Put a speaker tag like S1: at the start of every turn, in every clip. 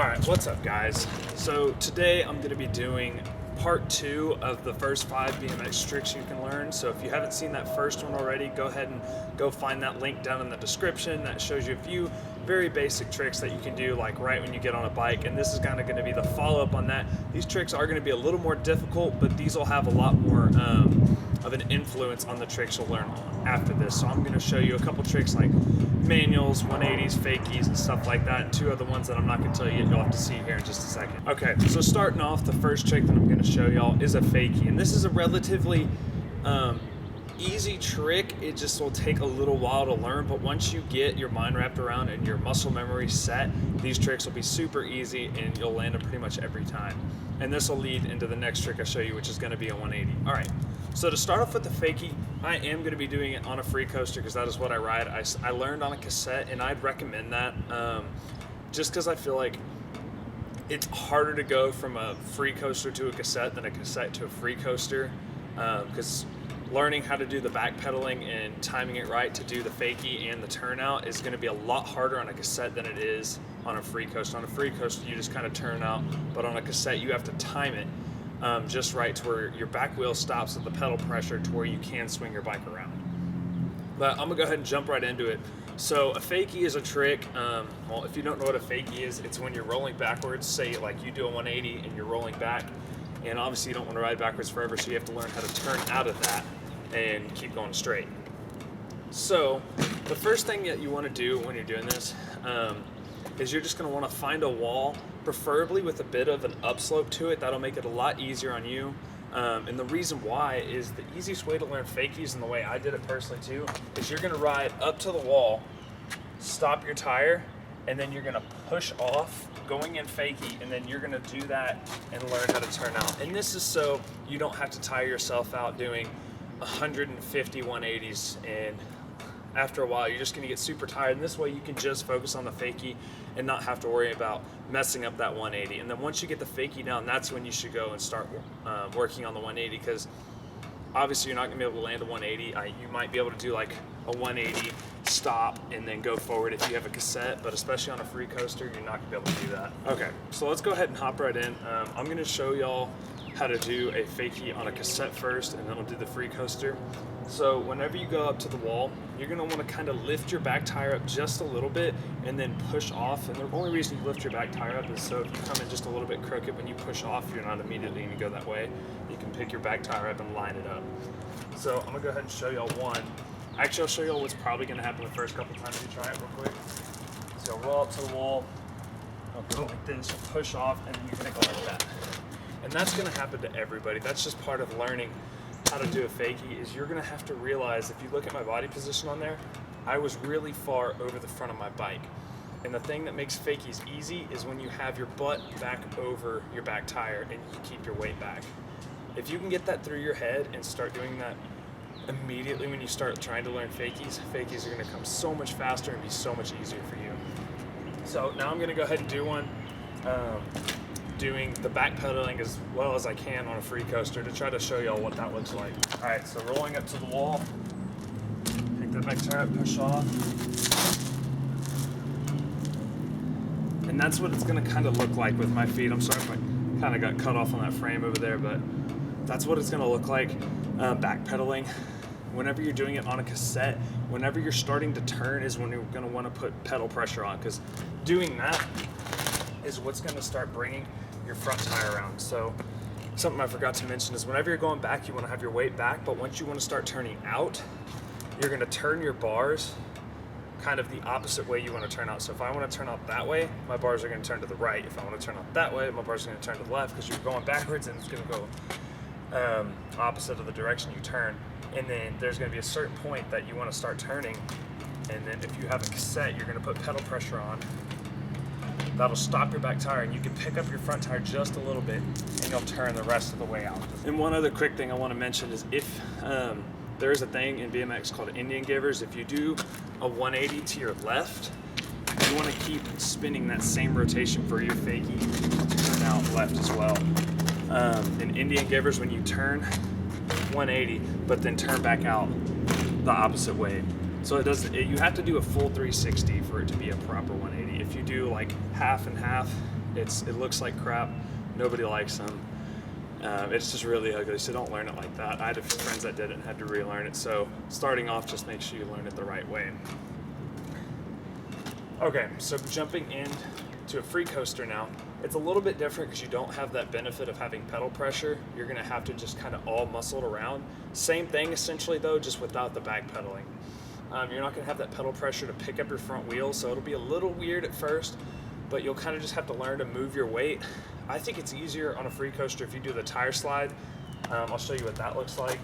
S1: Alright, what's up guys? So today I'm going to be doing part 2 of the first 5 BMX tricks you can learn. So if you haven't seen that first one already, go ahead and go find that link down in the description. That shows you a few very basic tricks that you can do like right when you get on a bike, and this is kind of going to be the follow-up on that. These tricks are going to be a little more difficult, but these will have a lot more of an influence on the tricks you'll learn after this. So I'm going to show you a couple tricks like manuals, 180s, fakies, and stuff like that, and 2 other ones that I'm not going to tell you yet. You'll have to see here in just a second. Okay, so starting off, the first trick that I'm going to show y'all is a fakie, and this is a relatively easy trick. It just will take a little while to learn, but once you get your mind wrapped around and your muscle memory set, these tricks will be super easy and you'll land them pretty much every time. And this will lead into the next trick I show you, which is going to be a 180. All right, so to start off with the fakie, I am going to be doing it on a Freecoaster because that is what I ride. I learned on a cassette, and I'd recommend that just because I feel like it's harder to go from a Freecoaster to a cassette than a cassette to a Freecoaster, because learning how to do the backpedaling and timing it right to do the fakie and the turnout is going to be a lot harder on a cassette than it is on a Freecoaster. On a Freecoaster, you just kind of turn out, but on a cassette, you have to time it just right to where your back wheel stops at the pedal pressure to where you can swing your bike around. But I'm gonna go ahead and jump right into it. So a fakie is a trick. Well, if you don't know what a fakie is, it's when you're rolling backwards. Say like you do a 180 and you're rolling back, and obviously you don't want to ride backwards forever, so you have to learn how to turn out of that and keep going straight. So the first thing that you want to do when you're doing this is you're just going to want to find a wall, preferably with a bit of an upslope to it. That'll make it a lot easier on you. And the reason why is the easiest way to learn fakies, and the way I did it personally too, is you're going to ride up to the wall, stop your tire, and then you're going to push off going in fakie, and then you're going to do that and learn how to turn out. And this is so you don't have to tire yourself out doing 150 180s, and after a while you're just going to get super tired, and this way you can just focus on the fakie and not have to worry about messing up that 180. And then once you get the fakie down, that's when you should go and start working on the 180, because obviously you're not going to be able to land a 180. You might be able to do like a 180 stop and then go forward if you have a cassette, but especially on a Freecoaster, you're not going to be able to do that. Okay, so let's go ahead and hop right in. I'm going to show y'all how to do a fakie on a cassette first, and then we'll do the Freecoaster. So whenever you go up to the wall, you're going to want to kind of lift your back tire up just a little bit and then push off. And the only reason you lift your back tire up is so if you come in just a little bit crooked, when you push off, you're not immediately going to go that way. You can pick your back tire up and line it up. So I'm going to go ahead and show y'all one. Actually, I'll show y'all what's probably going to happen the first couple times you try it real quick. So you'll roll up to the wall, I'll go like this, you'll push off, and then you're going to go like that. And that's going to happen to everybody. That's just part of learning how to do a fakie, is you're going to have to realize, if you look at my body position on there, I was really far over the front of my bike. And the thing that makes fakies easy is when you have your butt back over your back tire and you keep your weight back. If you can get that through your head and start doing that immediately when you start trying to learn fakies, fakies are going to come so much faster and be so much easier for you. So now I'm going to go ahead and do one. Doing the backpedaling as well as I can on a Freecoaster to try to show y'all what that looks like. All right, so rolling up to the wall, take that back tire up, push off. And that's what it's gonna kind of look like with my feet. I'm sorry if I kind of got cut off on that frame over there, but that's what it's gonna look like backpedaling. Whenever you're doing it on a cassette, whenever you're starting to turn is when you're gonna wanna put pedal pressure on, because doing that is what's gonna start bringing your front tire around. So something I forgot to mention is whenever you're going back, you want to have your weight back, but once you want to start turning out, you're going to turn your bars kind of the opposite way you want to turn out. So if I want to turn out that way, my bars are going to turn to the right. If I want to turn out that way, my bars are going to turn to the left, because you're going backwards and it's going to go opposite of the direction you turn. And then there's going to be a certain point that you want to start turning, and then if you have a cassette, you're going to put pedal pressure on. That'll stop your back tire, and you can pick up your front tire just a little bit and you'll turn the rest of the way out. And one other quick thing I want to mention is if there is a thing in BMX called Indian givers. If you do a 180 to your left, you want to keep spinning that same rotation for your fakie to turn out left as well. In Indian givers, when you turn 180 but then turn back out the opposite way, so you have to do a full 360 for it to be a proper 180. If you do like half and half, It looks like crap. Nobody likes them. It's just really ugly, so don't learn it like that. I had a few friends that did it and had to relearn it, so starting off, just make sure you learn it the right way. Okay, so jumping into a Freecoaster now, it's a little bit different because you don't have that benefit of having pedal pressure. You're gonna have to just kind of all muscle it around. Same thing essentially though, just without the backpedaling. You're not gonna have that pedal pressure to pick up your front wheel, so it'll be a little weird at first, but you'll kind of just have to learn to move your weight. I think it's easier on a Freecoaster if you do the tire slide. I'll show you what that looks like.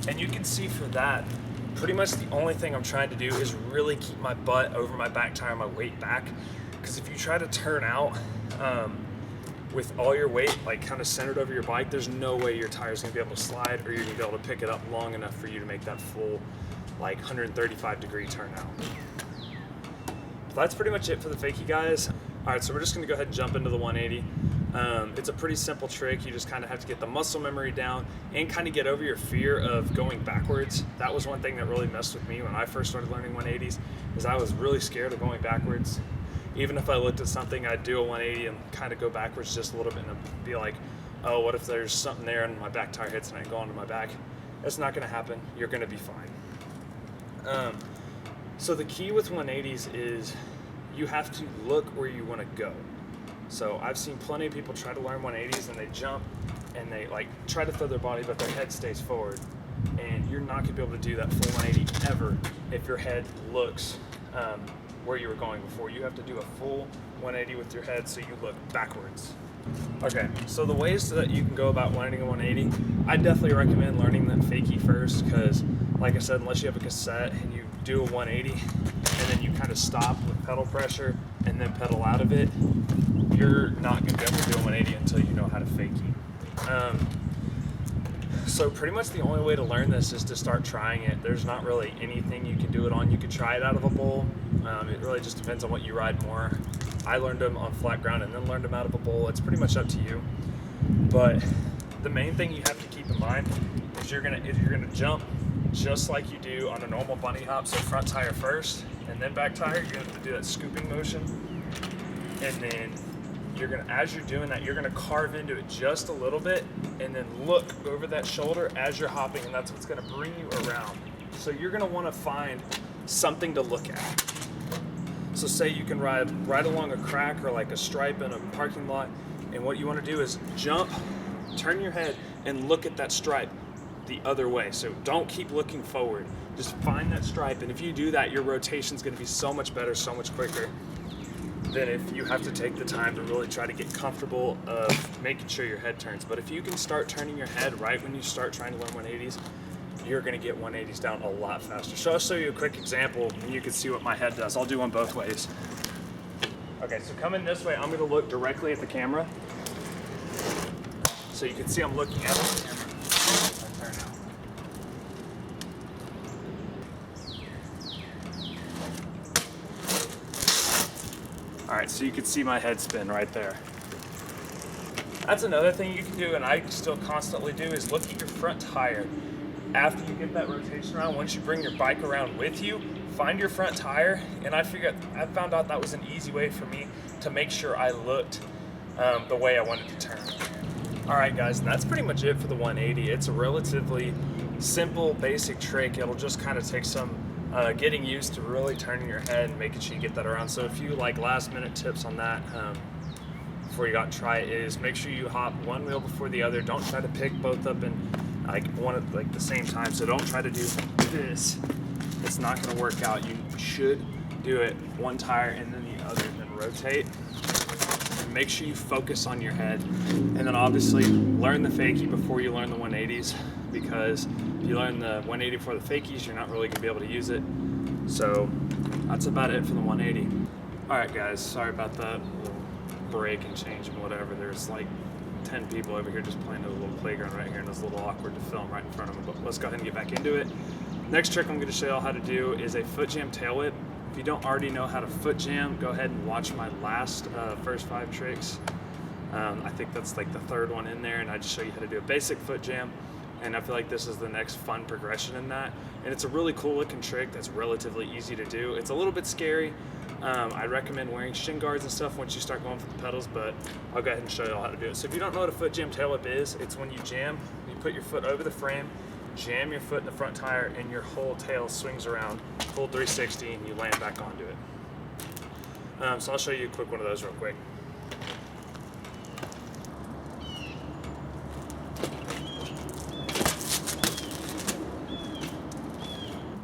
S1: And you can see for that, pretty much the only thing I'm trying to do is really keep my butt over my back tire, my weight back. Because if you try to turn out with all your weight like kind of centered over your bike, there's no way your tire's gonna be able to slide, or you're gonna be able to pick it up long enough for you to make that full like 135-degree turnout. So that's pretty much it for the fakie, guys. All right, so we're just gonna go ahead and jump into the 180. It's a pretty simple trick. You just kind of have to get the muscle memory down and kind of get over your fear of going backwards. That was one thing that really messed with me when I first started learning 180s, is I was really scared of going backwards. Even if I looked at something, I'd do a 180 and kind of go backwards just a little bit and be like, oh, what if there's something there and my back tire hits and I go onto my back? That's not gonna happen. You're gonna be fine. So the key with 180s is you have to look where you want to go. So I've seen plenty of people try to learn 180s and they jump and they like try to throw their body, but their head stays forward. And you're not gonna be able to do that full 180 ever if your head looks where you were going before. You have to do a full 180 with your head so you look backwards. Okay, so the ways that you can go about learning a 180, I definitely recommend learning that fakie first, because like I said, unless you have a cassette and you do a 180 and then you kind of stop with pedal pressure and then pedal out of it, you're not going to be able to do a 180 until you know how to fakie. So pretty much the only way to learn this is to start trying it. There's not really anything you can do it on. You could try it out of a bowl. It really just depends on what you ride more. I learned them on flat ground and then learned them out of a bowl. It's pretty much up to you. But the main thing you have to keep in mind is you're gonna jump just like you do on a normal bunny hop. So front tire first and then back tire. You're gonna have to do that scooping motion. And then as you're doing that, you're gonna carve into it just a little bit and then look over that shoulder as you're hopping, and that's what's gonna bring you around. So you're gonna wanna find something to look at. So say you can ride right along a crack or like a stripe in a parking lot, and what you wanna do is jump, turn your head, and look at that stripe the other way. So don't keep looking forward. Just find that stripe, and if you do that, your rotation's gonna be so much better, so much quicker than if you have to take the time to really try to get comfortable of making sure your head turns. But if you can start turning your head right when you start trying to learn 180s, you're gonna get 180s down a lot faster. So I'll show you a quick example and you can see what my head does. I'll do one both ways. Okay, so coming this way, I'm gonna look directly at the camera. So you can see I'm looking at the camera. I turn out. All right, so you can see my head spin right there. That's another thing you can do, and I still constantly do, is look at your front tire. After you get that rotation around, once you bring your bike around with you, find your front tire, and I found out that was an easy way for me to make sure I looked the way I wanted to turn. All right, guys, and that's pretty much it for the 180. It's a relatively simple, basic trick. It'll just kind of take some getting used to really turning your head and making sure you get that around. So if you like last minute tips on that before you got to try it, is make sure you hop one wheel before the other. Don't try to pick both up and like one at like the same time. So don't try to do this. It's not going to work out. You should do it one tire and then the other, then rotate. And make sure you focus on your head, and then obviously learn the fakie before you learn the 180s, because if you learn the 180 before the fakies, you're not really going to be able to use it. So that's about it for the 180. All right, guys, sorry about that little break and change and whatever. There's like 10 people over here just playing at a little playground right here, and it's a little awkward to film right in front of them, but let's go ahead and get back into it. Next trick I'm going to show y'all how to do is a foot jam tailwhip. If you don't already know how to foot jam, go ahead and watch my last first 5 tricks. I think that's like the third one in there, and I just show you how to do a basic foot jam. and I feel like this is the next fun progression in that. And it's a really cool looking trick that's relatively easy to do. It's a little bit scary. I recommend wearing shin guards and stuff once you start going for the pedals, but I'll go ahead and show you all how to do it. So if you don't know what a foot jam tail whip is, it's when you jam, you put your foot over the frame, jam your foot in the front tire, and your whole tail swings around full 360 and you land back onto it. So I'll show you a quick one of those real quick.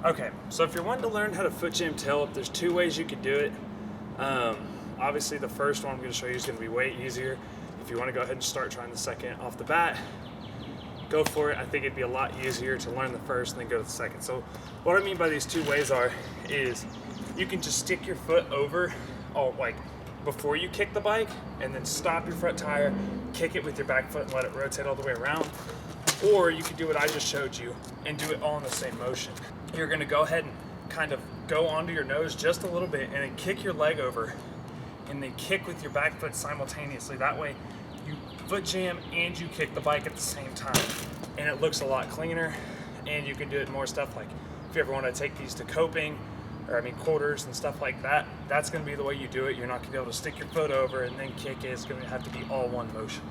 S1: Okay, so if you're wanting to learn how to foot jam tail whip, there's two ways you could do it. Obviously the first one I'm going to show you is going to be way easier. If you want to go ahead and start trying the second off the bat, go for it. I think it'd be a lot easier to learn the first and then go to the second. So what I mean by these two ways is you can just stick your foot over, like before you kick the bike, and then stop your front tire, kick it with your back foot and let it rotate all the way around. Or you could do what I just showed you and do it all in the same motion. You're gonna go ahead and kind of go onto your nose just a little bit and then kick your leg over and then kick with your back foot simultaneously. That way you foot jam and you kick the bike at the same time. And it looks a lot cleaner, and you can do it more stuff like if you ever wanna take these to coping, or quarters and stuff like that, that's gonna be the way you do it. You're not gonna be able to stick your foot over and then kick it. It's gonna have to be all one motion.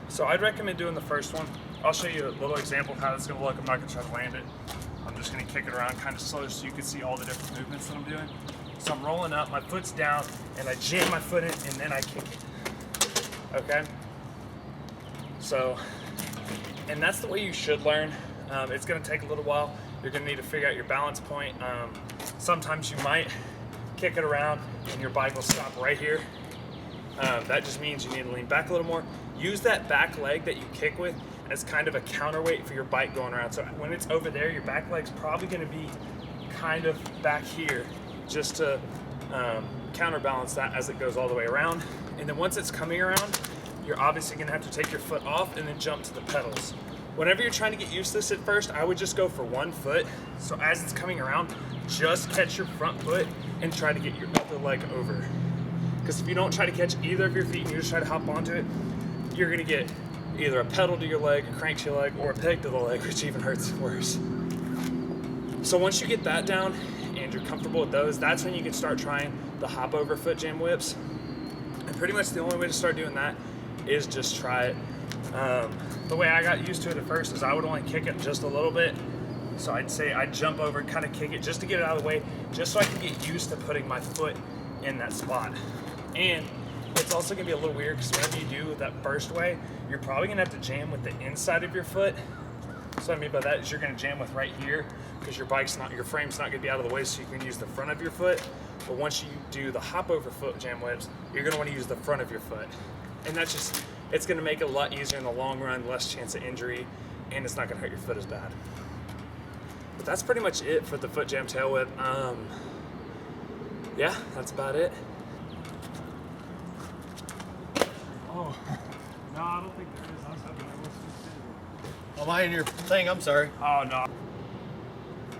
S1: So I'd recommend doing the first one. I'll show you a little example of how it's gonna look. I'm not gonna try to land it. I'm just gonna kick it around kind of slow so you can see all the different movements that I'm doing. So I'm rolling up, my foot's down, and I jam my foot in, and then I kick it, okay? So, and that's the way you should learn. It's gonna take a little while. You're gonna need to figure out your balance point. Sometimes you might kick it around and your bike will stop right here. That just means you need to lean back a little more. Use that back leg that you kick with as kind of a counterweight for your bike going around. So when it's over there, your back leg's probably gonna be kind of back here just to counterbalance that as it goes all the way around. And then once it's coming around, you're obviously gonna have to take your foot off and then jump to the pedals. Whenever you're trying to get used to this at first, I would just go for one foot. So as it's coming around, just catch your front foot and try to get your other leg over. Because if you don't try to catch either of your feet and you just try to hop onto it, you're gonna get either a pedal to your leg, a crank to your leg, or a peg to the leg, which even hurts worse. So once you get that down and you're comfortable with those, that's when you can start trying the hop over foot jam whips. And pretty much the only way to start doing that is just try it. The way I got used to it at first is I would only kick it just a little bit. So I'd say I'd jump over and kind of kick it just to get it out of the way, just so I can get used to putting my foot in that spot. And it's also gonna be a little weird because whenever you do that first way, you're probably gonna have to jam with the inside of your foot. So what I mean by that is you're gonna jam with right here because your frame's not gonna be out of the way, so you can use the front of your foot. But once you do the hop over foot jam whips, you're gonna wanna use the front of your foot. And that's just, it's gonna make it a lot easier in the long run, less chance of injury, and it's not gonna hurt your foot as bad. But that's pretty much it for the foot jam tail whip. Yeah, that's about it. Oh, no, I don't think there is. I was hoping there was.
S2: Am I in your thing? I'm sorry.
S1: Oh, no.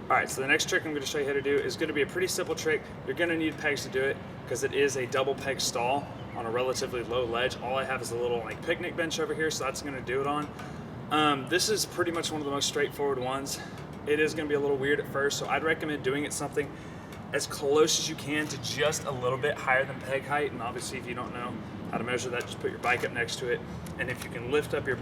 S1: All right, so the next trick I'm going to show you how to do is going to be a pretty simple trick. You're going to need pegs to do it because it is a double peg stall on a relatively low ledge. All I have is a little picnic bench over here, so that's going to do it on. This is pretty much one of the most straightforward ones. It is going to be a little weird at first, so I'd recommend doing it something as close as you can to just a little bit higher than peg height. And obviously, if you don't know how to measure that, just put your bike up next to it. And if you can lift up your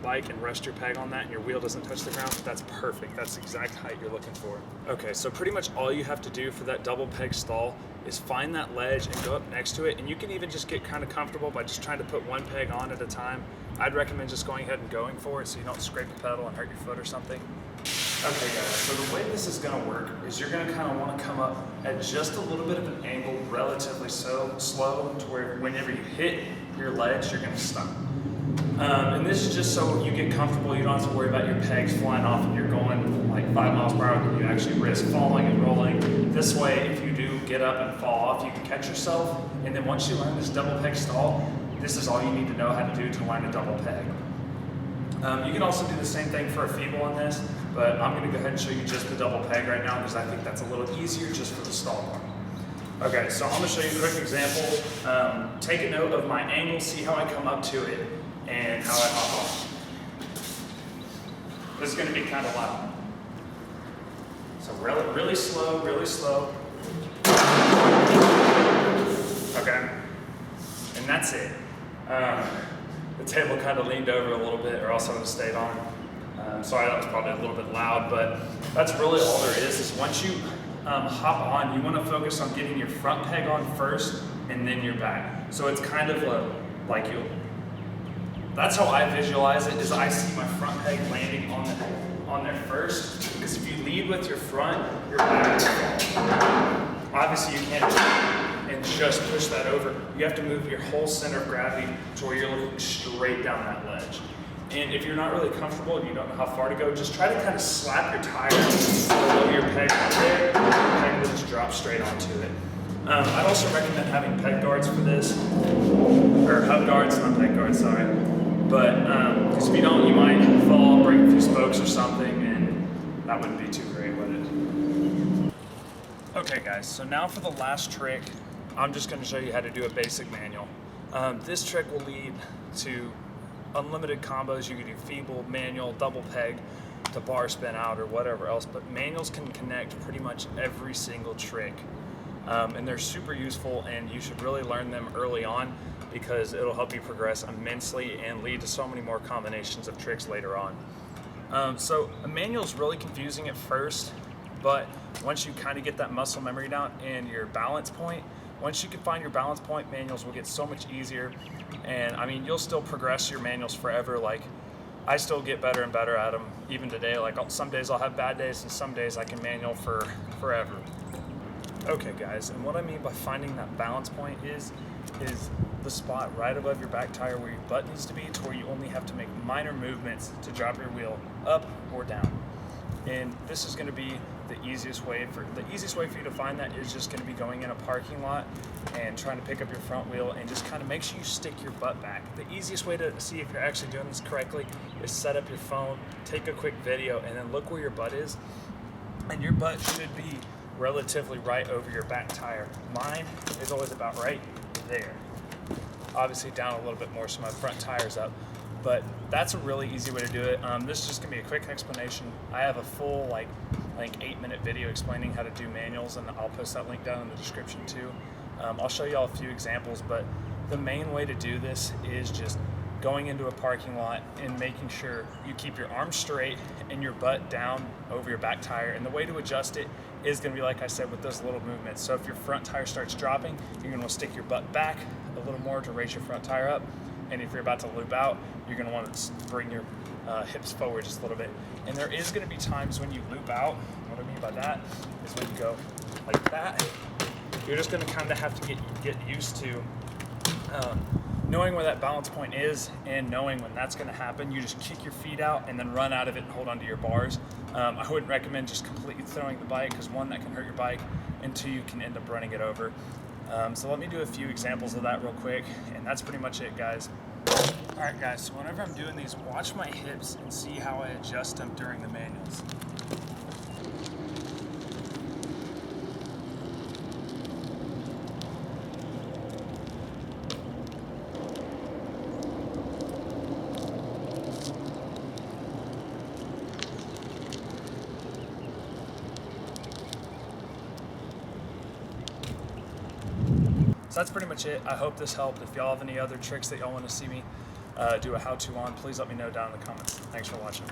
S1: bike and rest your peg on that and your wheel doesn't touch the ground, that's perfect. That's the exact height you're looking for. Okay, so pretty much all you have to do for that double peg stall is find that ledge and go up next to it. And you can even just get kind of comfortable by just trying to put one peg on at a time. I'd recommend just going ahead and going for it so you don't scrape the pedal and hurt your foot or something. Okay guys, so the way this is going to work is you're going to kind of want to come up at just a little bit of an angle, relatively slow, to where whenever you hit your ledge, you're going to stop. And this is just so you get comfortable, you don't have to worry about your pegs flying off and you're going like 5 miles per hour, and you actually risk falling and rolling. This way, if you do get up and fall off, you can catch yourself, and then once you learn this double peg stall, this is all you need to know how to do to learn a double peg. You can also do the same thing for a feeble on this, but I'm going to go ahead and show you just the double peg right now because I think that's a little easier just for the stall part. Okay, so I'm going to show you a quick example. Take a note of my angle, see how I come up to it, and how I hop off. This is gonna be kind of loud. So really slow, really slow. Okay, and that's it. The table kind of leaned over a little bit, or else I would have stayed on. Sorry, that was probably a little bit loud, but that's really all there is once you hop on, you want to focus on getting your front peg on first and then your back. So it's kind of like you. That's how I visualize it, is I see my front peg landing on there first, because if you lead with your front, your back. Obviously you can't and just push that over. You have to move your whole center of gravity to where you're looking straight down that ledge. And if you're not really comfortable and you don't know how far to go, just try to kind of slap your tire below your peg right there, and the peg will just drop straight onto it. I'd also recommend having peg guards for this, or hub guards, not peg guards, sorry. But because if you don't, you might fall, break a few spokes or something, and that wouldn't be too great, would it? Okay guys, so now for the last trick, I'm just going to show you how to do a basic manual. This trick will lead to unlimited combos. You can do feeble, manual, double peg to bar spin out or whatever else, but manuals can connect pretty much every single trick. And they're super useful, and you should really learn them early on because it'll help you progress immensely and lead to so many more combinations of tricks later on. So a manual is really confusing at first, but once you kind of get that muscle memory down and your balance point, once you can find your balance point, manuals will get so much easier. And I mean, you'll still progress your manuals forever. Like, I still get better and better at them even today. Like, some days I'll have bad days and some days I can manual for forever. Okay guys, and what I mean by finding that balance point is the spot right above your back tire where your butt needs to be, to where you only have to make minor movements to drop your wheel up or down. And this is going to be the easiest way for you to find that is just going to be going in a parking lot and trying to pick up your front wheel and just kind of make sure you stick your butt back. The easiest way to see if you're actually doing this correctly is set up your phone, take a quick video, and then look where your butt is. And your butt should be relatively right over your back tire. Mine is always about right there. Obviously down a little bit more so my front tire's up. But that's a really easy way to do it. This is just gonna be a quick explanation. I have a full like 8-minute video explaining how to do manuals, and I'll post that link down in the description too. I'll show you all a few examples, but the main way to do this is just going into a parking lot and making sure you keep your arms straight and your butt down over your back tire. And the way to adjust it is gonna be, like I said, with those little movements. So if your front tire starts dropping, you're gonna wanna stick your butt back a little more to raise your front tire up. And if you're about to loop out, you're gonna want to bring your hips forward just a little bit. And there is gonna be times when you loop out. What I mean by that is when you go like that, you're just gonna kind of have to get used to knowing where that balance point is and knowing when that's gonna happen. You just kick your feet out and then run out of it and hold onto your bars. I wouldn't recommend just completely throwing the bike, because one, that can hurt your bike, and two, you can end up running it over. So let me do a few examples of that real quick, and that's pretty much it, guys. Alright guys, so whenever I'm doing these, watch my hips and see how I adjust them during the manuals. So that's pretty much it. I hope this helped. If y'all have any other tricks that y'all want to see me do a how-to on, please let me know down in the comments. Thanks for watching.